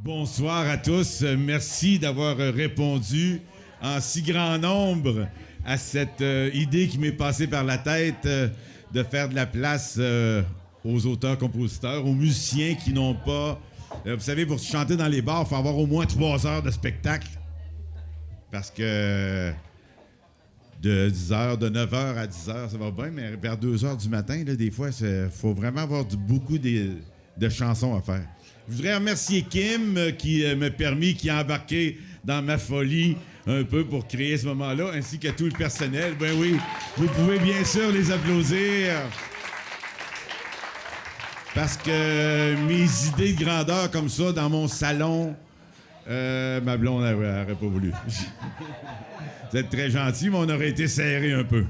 Bonsoir à tous. Merci d'avoir répondu en si grand nombre à cette idée qui m'est passée par la tête de faire de la place aux auteurs-compositeurs, aux musiciens qui n'ont pas... vous savez, pour chanter dans les bars, il faut avoir au moins 3 heures de spectacle. Parce que de 10h, de 9h à 10h, ça va bien, mais vers 2h du matin, là, des fois, il faut vraiment avoir beaucoup de chansons à faire. Je voudrais remercier Kim qui m'a permis, qui a embarqué dans ma folie un peu pour créer ce moment-là, ainsi que tout le personnel. Ben oui, vous pouvez bien sûr les applaudir. Parce que mes idées de grandeur comme ça dans mon salon, ma blonde n'aurait pas voulu. Vous êtes très gentil, mais on aurait été serré un peu.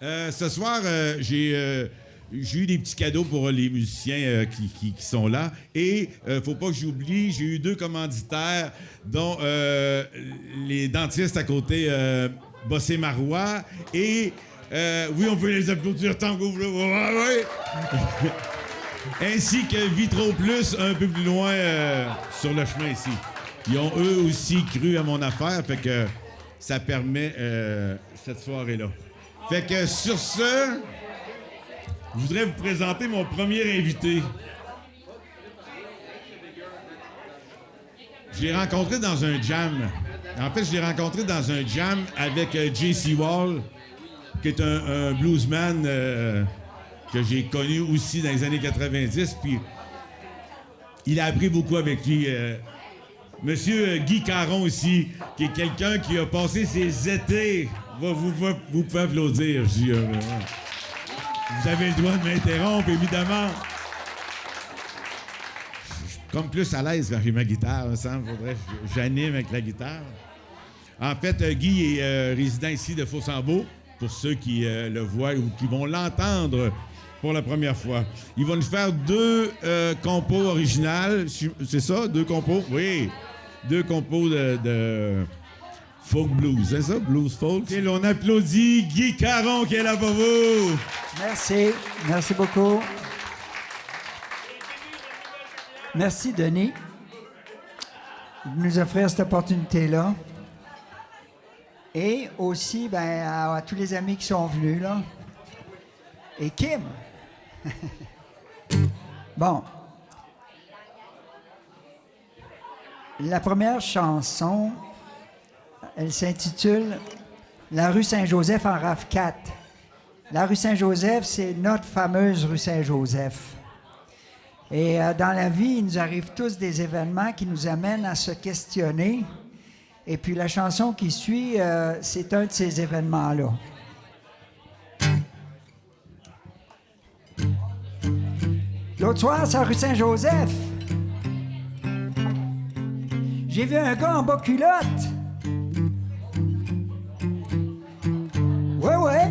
Ce soir, j'ai eu des petits cadeaux pour les musiciens qui sont là. Et faut pas que j'oublie, j'ai eu 2 commanditaires, dont les dentistes à côté Bossé Marois. Et oui, on peut les applaudir tant que vous voulez. Ouais. Ainsi que Vitro Plus, un peu plus loin sur le chemin ici. Ils ont eux aussi cru à mon affaire, fait que ça permet cette soirée-là. Fait que sur ce, je voudrais vous présenter mon premier invité. Je l'ai rencontré dans un jam. En fait, je l'ai rencontré dans un jam avec J.C. Wall, qui est un bluesman que j'ai connu aussi dans les années 90. Puis, il a appris beaucoup avec lui. Monsieur Guy Caron ici, qui est quelqu'un qui a passé ses étés. Vous pouvez applaudir. Vous avez le droit de m'interrompre, évidemment. Je suis comme plus à l'aise quand j'ai ma guitare, il me semble. Faudrait que j'anime avec la guitare. En fait, Guy est résident ici de Fossambeau, pour ceux qui le voient ou qui vont l'entendre pour la première fois. Il va nous faire 2 compos originales. C'est ça? 2 compos? Oui. 2 compos de folk blues. C'est ça? Blues folk? Et on applaudit Guy Caron qui est là pour vous. Merci. Merci beaucoup. Merci, Denis, de nous offrir cette opportunité-là. Et aussi, à tous les amis qui sont venus, là. Et Kim. Bon. La première chanson, elle s'intitule « La rue Saint-Joseph en RAV4 ». La rue Saint-Joseph, c'est notre fameuse rue Saint-Joseph. Et dans la vie, il nous arrive tous des événements qui nous amènent à se questionner. Et puis la chanson qui suit, c'est un de ces événements-là. L'autre soir, c'est la rue Saint-Joseph. J'ai vu un gars en bas culotte. Ouais.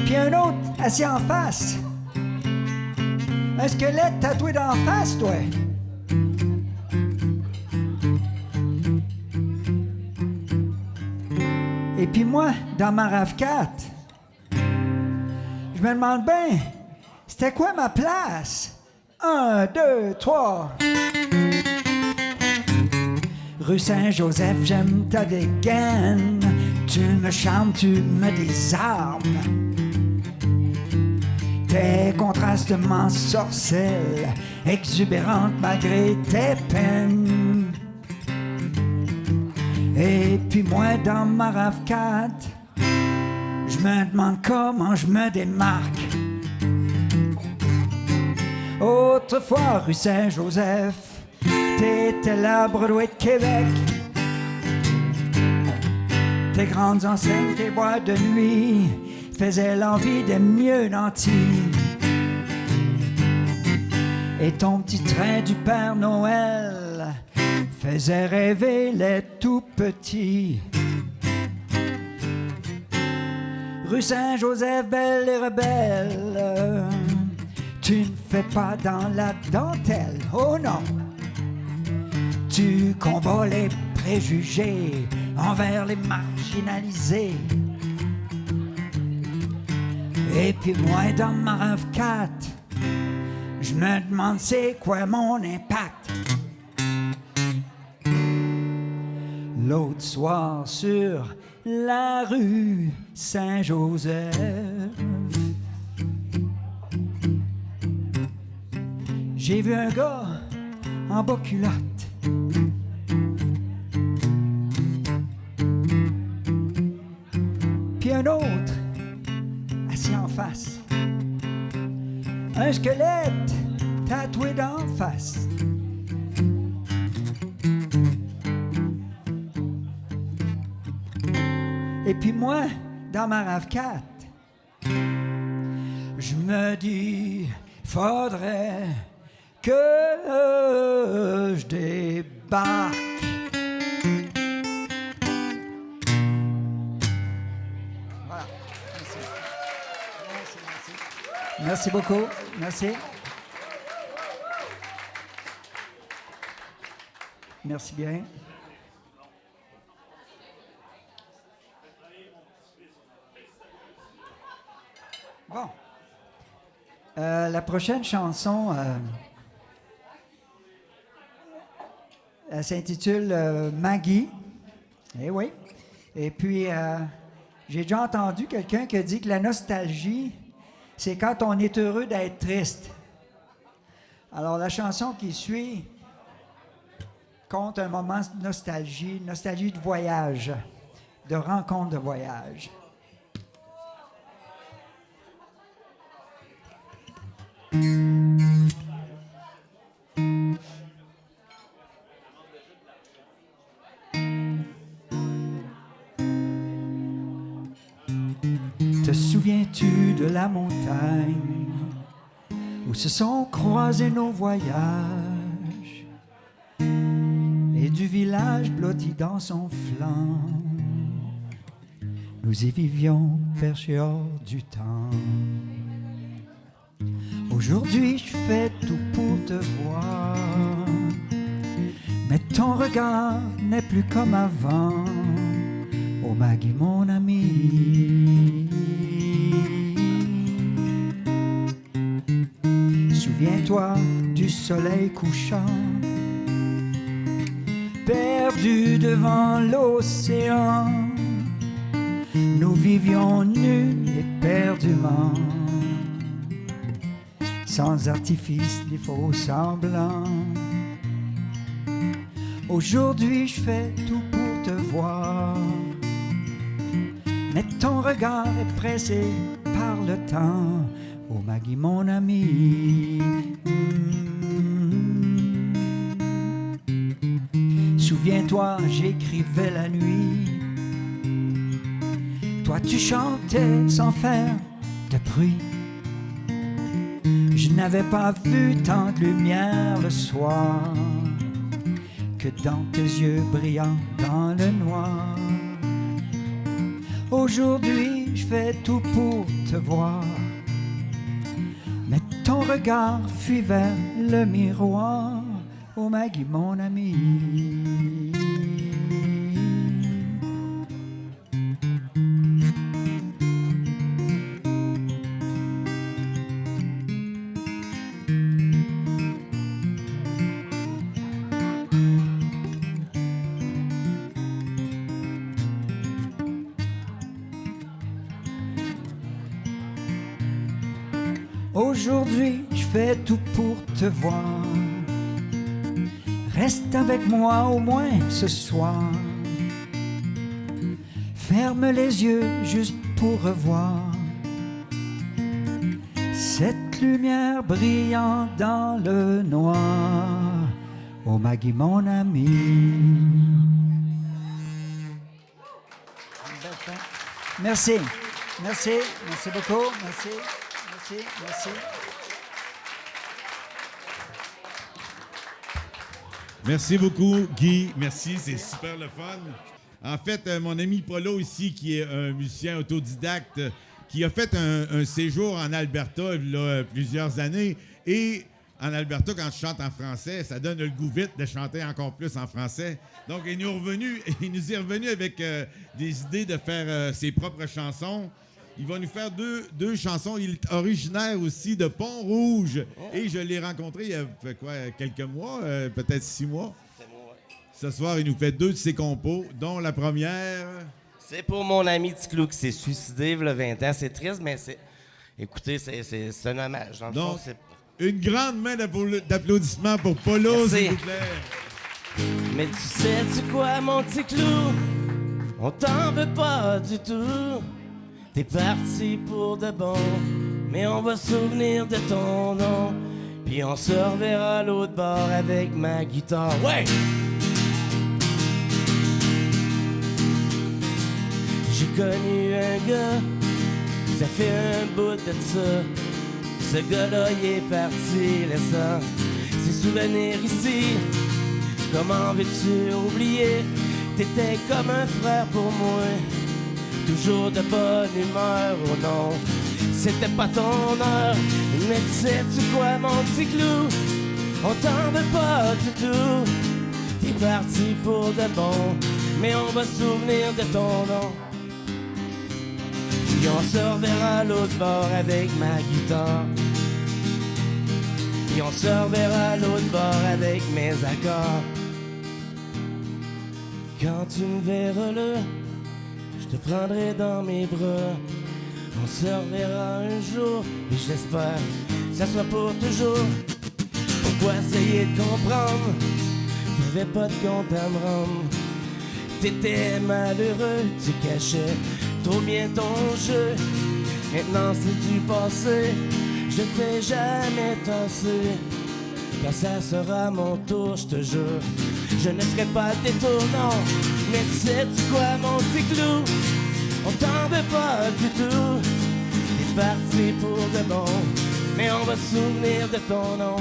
Puis un autre assis en face. Un squelette tatoué d'en face, toi. Et puis moi, dans ma RAV4, je me demande bien, c'était quoi ma place? 1, 2, 3. Rue Saint-Joseph, j'aime ta dégaine. Tu me charmes, tu me désarmes. Tes contrastes m'ensorcellent, exubérantes malgré tes peines. Et puis moi, dans ma RAV4, je me demande comment je me démarque. Autrefois, rue Saint-Joseph, t'étais la Broadway de Québec. Tes grandes enseignes, tes boîtes de nuit faisaient l'envie des mieux nantis. Et ton petit train du Père Noël faisait rêver les tout petits. Rue Saint-Joseph, belle et rebelle, tu ne fais pas dans la dentelle, oh non. Tu combats les préjugés envers les marginalisés. Et puis moi, dans ma RAV4, Je me demande c'est quoi mon impact. L'autre soir sur la rue Saint-Joseph, j'ai vu un gars en bas culotte. Puis un autre assis en face. Un squelette tatoué d'en face. Et puis moi, dans ma RAV4, je me dis, faudrait que je débarque. Voilà. Merci. Merci. Merci beaucoup. Merci. Merci bien. Bon. La prochaine chanson, elle s'intitule Maggie. Eh oui. Et puis, j'ai déjà entendu quelqu'un qui a dit que la nostalgie, c'est quand on est heureux d'être triste. Alors, la chanson qui suit compte un moment de nostalgie de voyage, de rencontre de voyage. Te souviens-tu de la montagne où se sont croisés nos voyages et du village blotti dans son flanc? Nous y vivions perchés hors du temps. Aujourd'hui, je fais tout pour te voir, mais ton regard n'est plus comme avant. Oh Maggie, mon ami, souviens-toi du soleil couchant, perdu devant l'océan. Nous vivions nus éperdument, sans artifice ni faux semblants. Aujourd'hui, je fais tout pour te voir, mais ton regard est pressé par le temps. Oh Maggie, mon ami, souviens-toi, j'écrivais la nuit. Toi, tu chantais sans faire de bruit. Je n'avais pas vu tant de lumière le soir que dans tes yeux brillants dans le noir. Aujourd'hui, je fais tout pour te voir, mais ton regard fuit vers le miroir. Oh Maggie, mon ami. Aujourd'hui, je fais tout pour te voir. Reste avec moi au moins ce soir. Ferme les yeux juste pour revoir cette lumière brillant dans le noir. Oh Maggie, mon ami. Merci, merci, merci beaucoup, merci. Merci, merci. Merci beaucoup, Guy. Merci, c'est super le fun. En fait, mon ami Polo ici, qui est un musicien autodidacte, qui a fait un séjour en Alberta il y a plusieurs années. Et en Alberta, quand je chante en français, ça donne le goût vite de chanter encore plus en français. Donc, il nous est revenu avec des idées de faire ses propres chansons. Il va nous faire deux chansons. Il est originaire aussi de Pont-Rouge. Et je l'ai rencontré il y a fait quoi, quelques mois, peut-être 6 mois. C'est moi, ouais. Ce soir, il nous fait 2 de ses compos, dont la première... C'est pour mon ami Ticlou qui s'est suicidé il y a 20 ans. C'est triste, mais c'est... Écoutez, c'est un hommage. Dans le Donc, fond, c'est... une grande main d'applaudissements pour Polo, Merci. s'il vous plaît. Mais tu sais-tu quoi, mon Ticlou? On t'en veut pas du tout. T'es parti pour de bon, mais on va se souvenir de ton nom. Puis on se reverra à l'autre bord avec ma guitare. Ouais! J'ai connu un gars, ça fait un bout de ça. Ce gars-là, il est parti, laissant ses souvenirs ici. Comment veux-tu oublier? T'étais comme un frère pour moi. Toujours de bonne humeur, oh non, c'était pas ton heure. Mais sais-tu quoi, mon petit clou? On t'en veut pas du tout. T'es parti pour de bon, mais on va se souvenir de ton nom. Puis on se reverra à l'autre bord avec ma guitare. Puis on se reverra à l'autre bord avec mes accords. Quand tu me verras là, je te prendrai dans mes bras. On se reverra un jour et j'espère que ça soit pour toujours. Pourquoi essayer de comprendre? T'avais pas de compte à me rendre. T'étais malheureux, tu cachais trop bien ton jeu. Maintenant c'est du passé, je t'ai jamais tassé. Quand ça sera mon tour, je te jure, je ne ferai pas de détour, non. Mais tu sais-tu quoi, mon petit clou? On t'en veut pas du tout. T'es parti pour de bon, mais on va se souvenir de ton nom.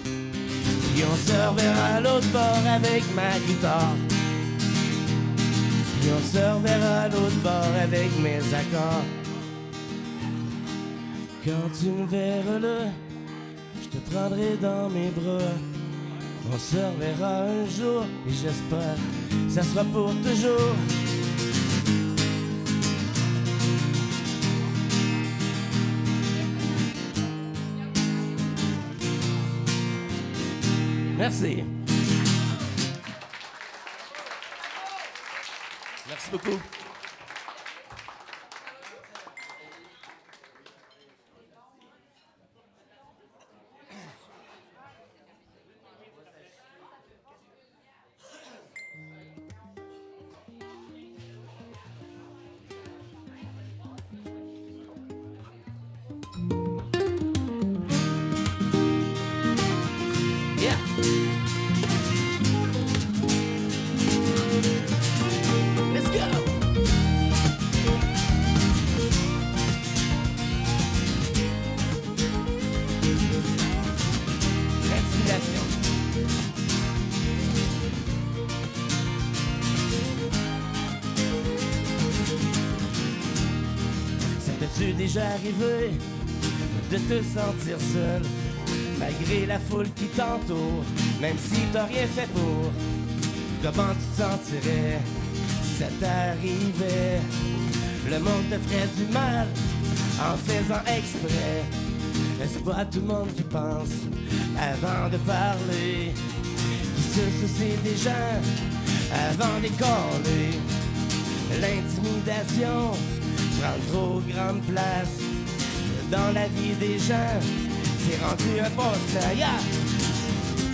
Puis on se reverra à l'autre bord avec ma guitare. Puis on se reverra à l'autre bord avec mes accords. Quand tu me verras là, je te prendrai dans mes bras. On se reverra un jour et j'espère que ça sera pour toujours. Merci. Merci beaucoup. Yeah. Let's go. Respiration. Ça t'es-tu déjà arrivé de te sentir seul, malgré la foule qui t'entoure, même si t'as rien fait pour? Comment tu te sentirais si ça t'arrivait? Le monde te ferait du mal en faisant exprès. Mais c'est pas tout le monde qui pense avant de parler, qui se soucie des gens avant d'écoller. L'intimidation prend trop grande place dans la vie des gens. C'est rendu un poste, yeah!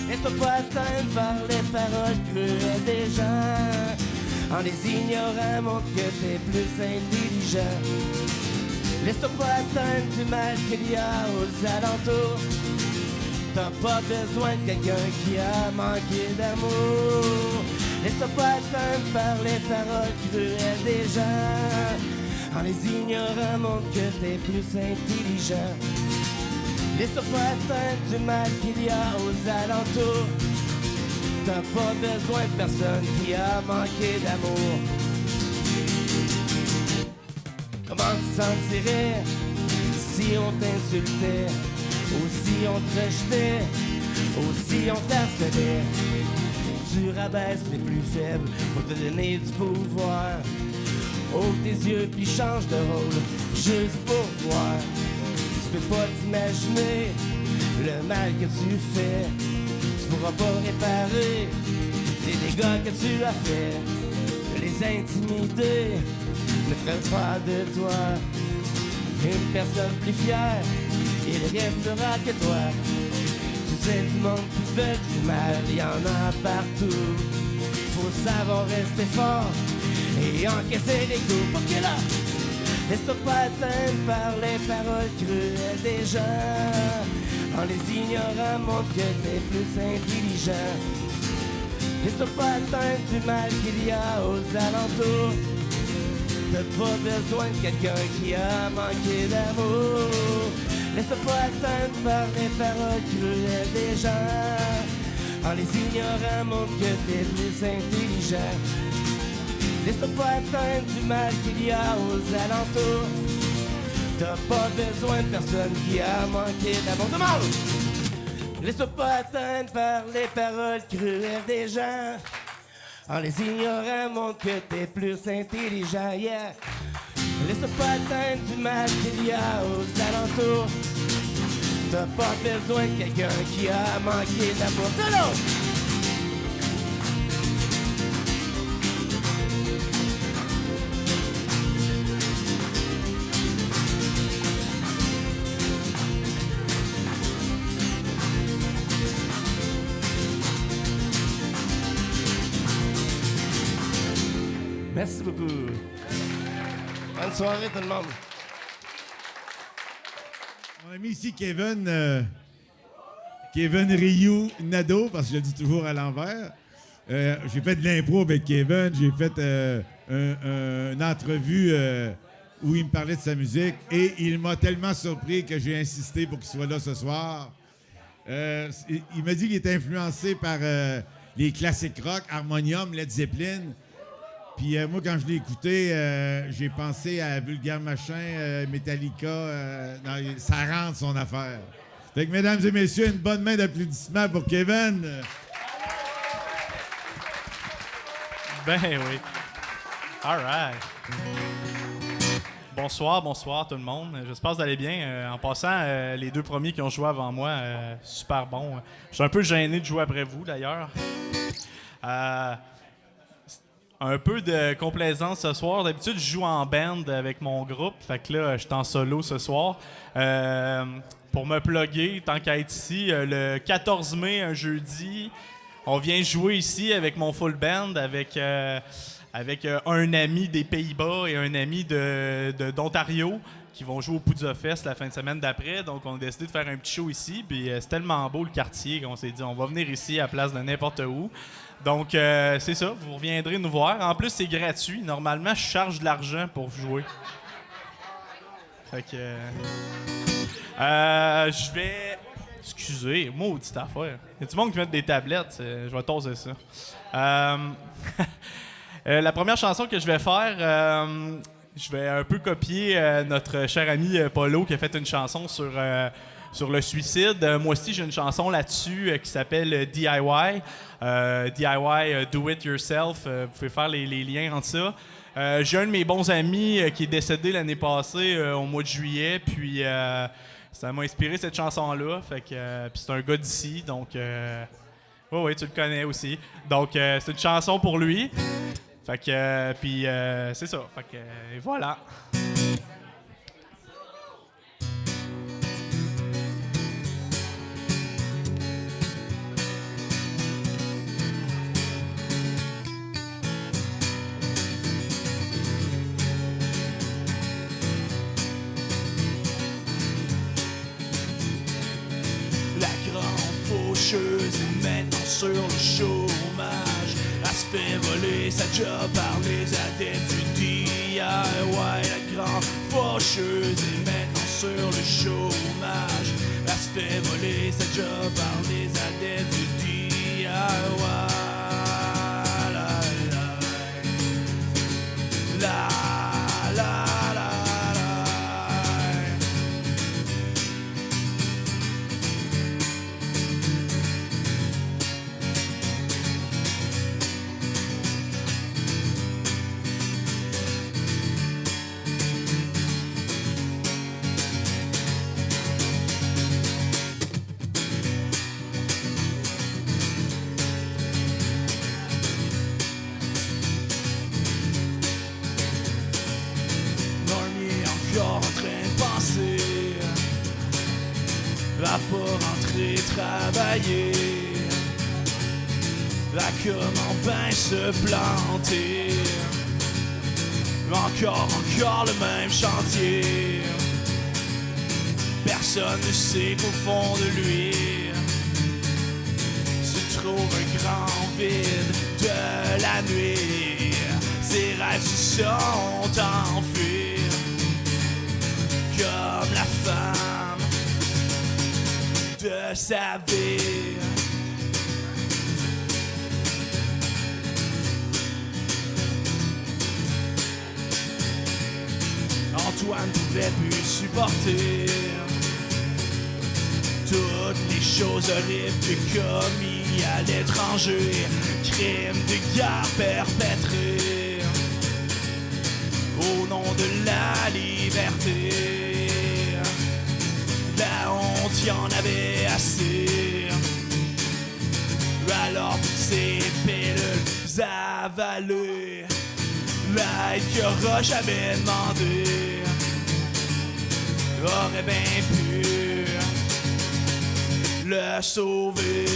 Laisse-toi pas atteindre par les paroles cruelles des gens. En les ignorant, montre que t'es plus intelligent. Laisse-toi pas atteindre du mal qu'il y a aux alentours. T'as pas besoin de quelqu'un qui a manqué d'amour. Laisse-toi pas atteindre par les paroles cruelles des gens. En les ignorant, montre que t'es plus intelligent. Laisse-toi pas atteindre du mal qu'il y a aux alentours. T'as pas besoin de personne qui a manqué d'amour. Comment tu te sentirais si on t'insultait, ou si on te rejetait, ou si on t'harcelait? Tu rabaisses les plus faibles pour te donner du pouvoir, Ouvre tes yeux puis change de rôle, juste pour voir. Tu peux pas t'imaginer le mal que tu fais. Tu pourras pas réparer les dégâts que tu as fait. Les intimider ne ferait pas de toi une personne plus fière. Il restera que toi. Tu sais, du monde qui veut du mal, il y en a partout. Faut savoir rester fort et encaisser les coups. Parce que là, laisse-toi pas atteindre par les paroles cruelles des gens. En les ignorant, montre que t'es plus intelligent. Laisse-toi pas atteindre du mal qu'il y a aux alentours. T'as pas besoin de quelqu'un qui a manqué d'amour. Laisse-toi pas atteindre par les paroles cruelles des gens. En les ignorant, montre que t'es plus intelligent. Laisse-toi pas atteindre du mal qu'il y a aux alentours. T'as pas besoin de personne qui a manqué d'amour. Demande! Laisse-toi pas atteindre par les paroles cruelles des gens. En les ignorant, montre que t'es plus intelligent, yeah. Laisse-toi pas atteindre du mal qu'il y a aux alentours. T'as pas besoin de quelqu'un qui a manqué d'amour. Solo! Merci beaucoup. Bonne soirée tout le monde. Mon ami ici, Kevin Ryu Nadeau, parce que je le dis toujours à l'envers. J'ai fait de l'impro avec Kevin. J'ai fait une entrevue où il me parlait de sa musique et il m'a tellement surpris que j'ai insisté pour qu'il soit là ce soir. Il m'a dit qu'il était influencé par les classiques rock, Harmonium, Led Zeppelin. Puis moi, quand je l'ai écouté, j'ai pensé à Vulgaire Machin, Metallica. Ça rentre son affaire. Fait que, mesdames et messieurs, une bonne main d'applaudissements pour Kevin. Ben oui. All right. Bonsoir tout le monde. J'espère que vous allez bien. En passant, les deux premiers qui ont joué avant moi, super bon. Je suis un peu gêné de jouer après vous, d'ailleurs. Un peu de complaisance ce soir. D'habitude, je joue en band avec mon groupe. Fait que là, je suis en solo ce soir. Pour me plugger, tant qu'à être ici, le 14 mai, un jeudi, on vient jouer ici avec mon full band, avec un ami des Pays-Bas et un ami d'Ontario qui vont jouer au Poudza Fest la fin de semaine d'après. Donc, on a décidé de faire un petit show ici. Puis, c'est tellement beau le quartier qu'on s'est dit, on va venir ici à la place de n'importe où. Donc, c'est ça, vous reviendrez nous voir. En plus, c'est gratuit. Normalement, je charge de l'argent pour jouer. Fait que... je vais... Excusez, maudite affaire. Il y a du monde qui met des tablettes. Je vais toser ça. La première chanson que je vais faire, je vais un peu copier notre cher ami Polo qui a fait une chanson sur le suicide. Moi aussi, j'ai une chanson là-dessus qui s'appelle DIY. DIY, Do It Yourself. Vous pouvez faire les liens entre ça. J'ai un de mes bons amis qui est décédé l'année passée au mois de juillet. Puis ça m'a inspiré cette chanson-là. Fait que puis c'est un gars d'ici. Donc, oui, tu le connais aussi. Donc, c'est une chanson pour lui. Fait que, puis c'est ça. Fait que, voilà. Est maintenant sur le chômage. Elle se fait voler sa job par les adeptes du DIY. La grande faucheuse est maintenant sur le chômage. Elle se fait voler sa job par les adeptes du DIY. La la la. à pas rentrer travailler, à comment ben se planter. Encore le même chantier. Personne ne sait qu'au fond de lui se trouve un grand vide de la nuit. Ses rêves se sont enfuis comme la femme de sa vie. Antoine pouvait plus supporter toutes les choses horribles qu'il commis à l'étranger, crimes de guerre perpétrés au nom de la liberté. La honte y en avait assez, alors toutes ces pilules avalées, l'aide qu'il aura jamais demandé aurait bien pu le sauver.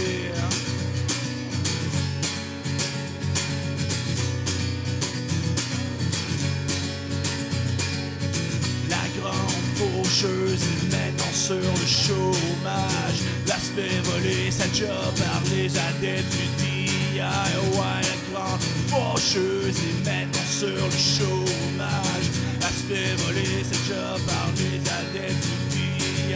La grande faucheuse est maintenant sur le chômage. La se fait voler sa job par les adeptes du DIY. La grande faucheuse est maintenant sur le chômage. La se fait voler sa job par les adeptes du DIY.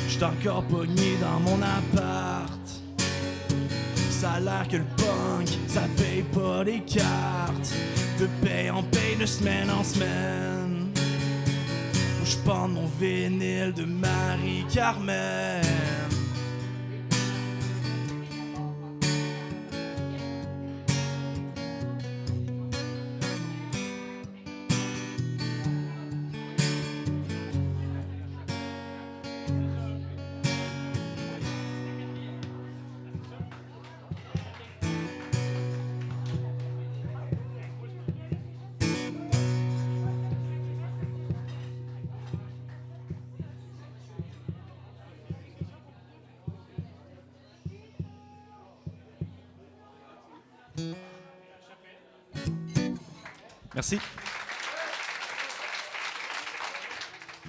J'suis encore pogné dans mon appart. Ça a l'air que le punk, ça paye pas les cartes. De paye en paye de semaine en semaine. Où j'pends mon vinyle de Marie-Carmen. Merci.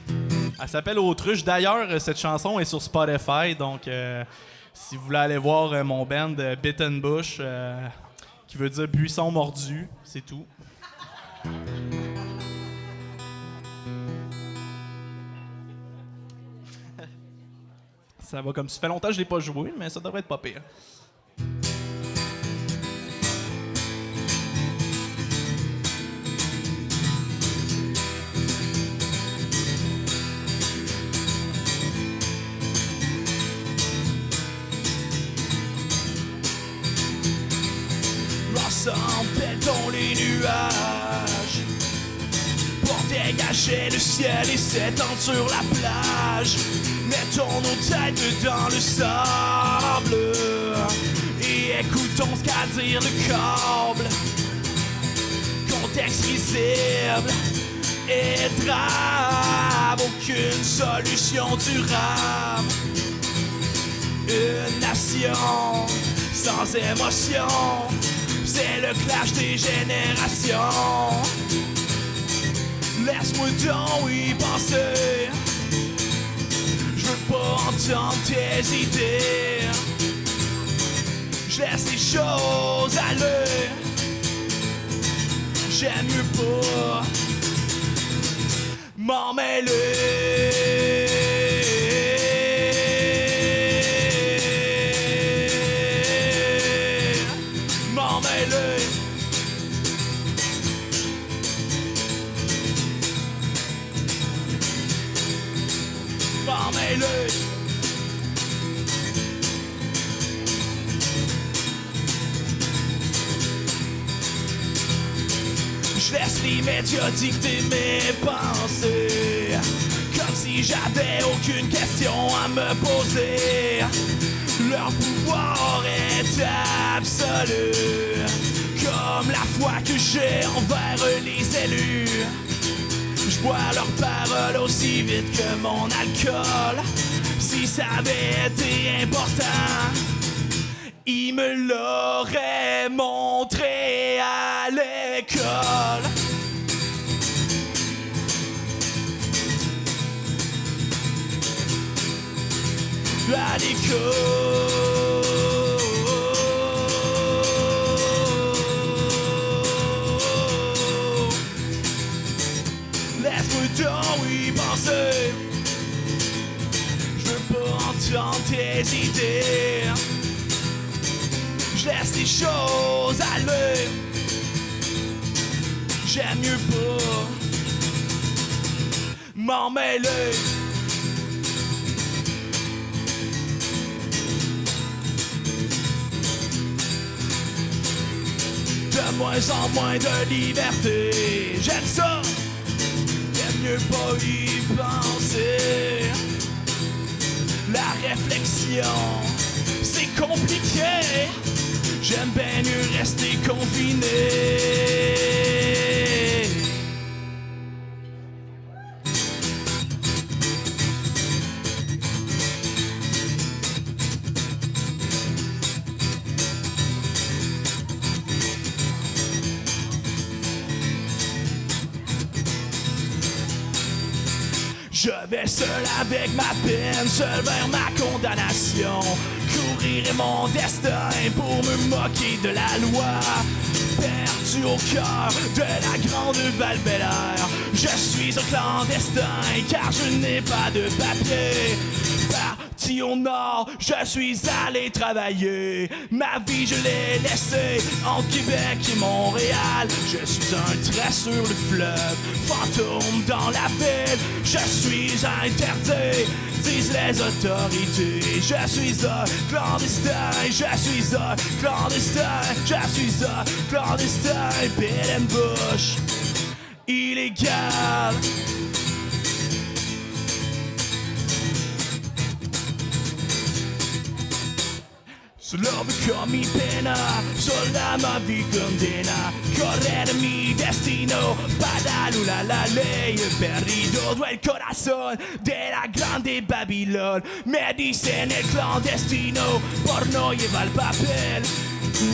Elle s'appelle Autruche. D'ailleurs, cette chanson est sur Spotify, donc si vous voulez aller voir mon band Bitten Bush, qui veut dire buisson mordu, c'est tout. Ça va comme ça fait longtemps que je l'ai pas joué, mais ça devrait être pas pire. Empêtons les nuages pour dégager le ciel et s'étendre sur la plage. Mettons nos têtes dans le sable et écoutons ce qu'a à dire le câble. Contexte risible et drame, aucune solution durable. Une nation sans émotion, c'est le clash des générations. Laisse-moi donc y penser. Je veux pas entendre tes idées. Je laisse les choses aller. J'aime mieux pas m'en mêler. m'en mêler. Je laisse les médias dicter mes pensées, comme si j'avais aucune question à me poser. Leur pouvoir est absolu, comme la foi que j'ai envers les élus. Je bois leurs paroles aussi vite que mon alcool. Si ça avait été important, ils me l'auraient montré à l'école. À laisse-moi donc y penser. Je veux pas entendre tes idées. Je laisse les choses aller. J'aime mieux pas m'en mêler. De moins en moins de liberté, j'aime ça. J'aime mieux pas y penser. La réflexion, c'est compliqué. J'aime bien mieux rester confiné. Je vais seul avec ma peine, seul vers ma condamnation. Courir est mon destin pour me moquer de la loi. Perdu au cœur de la grande Val-Bélair, je suis un clandestin car je n'ai pas de papier. Parti au nord, je suis allé travailler. Ma vie je l'ai laissée entre Québec et Montréal. Je suis un trait sur le fleuve, fantôme dans la ville. Je suis interdit, disent les autorités. Je suis un clandestin, je suis un clandestin, je suis un clandestin. Bill and Bush, illégal. Slovo mi pena, sola ma vi condena. Correr mi destino, padalo la ley. Perdido el corazón de la grande Babilón. Me dicen el clandestino por no llevar papel.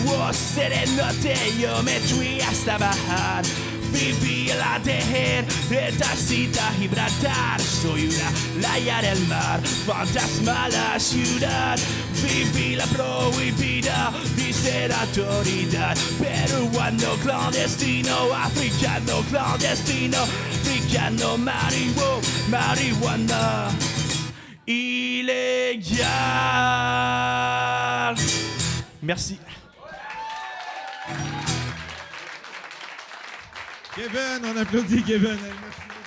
Oh, serenote, yo me fui hasta bajar. Viví la dejer, esta cita Gibraltar. Soy una playa del mar, fantasma la ciudad. Viví la prohibida, dice la autoridad. Peruano clandestino, africano clandestino, africano marihuana illégal. Merci. Kevin, on applaudit Kevin. Merci.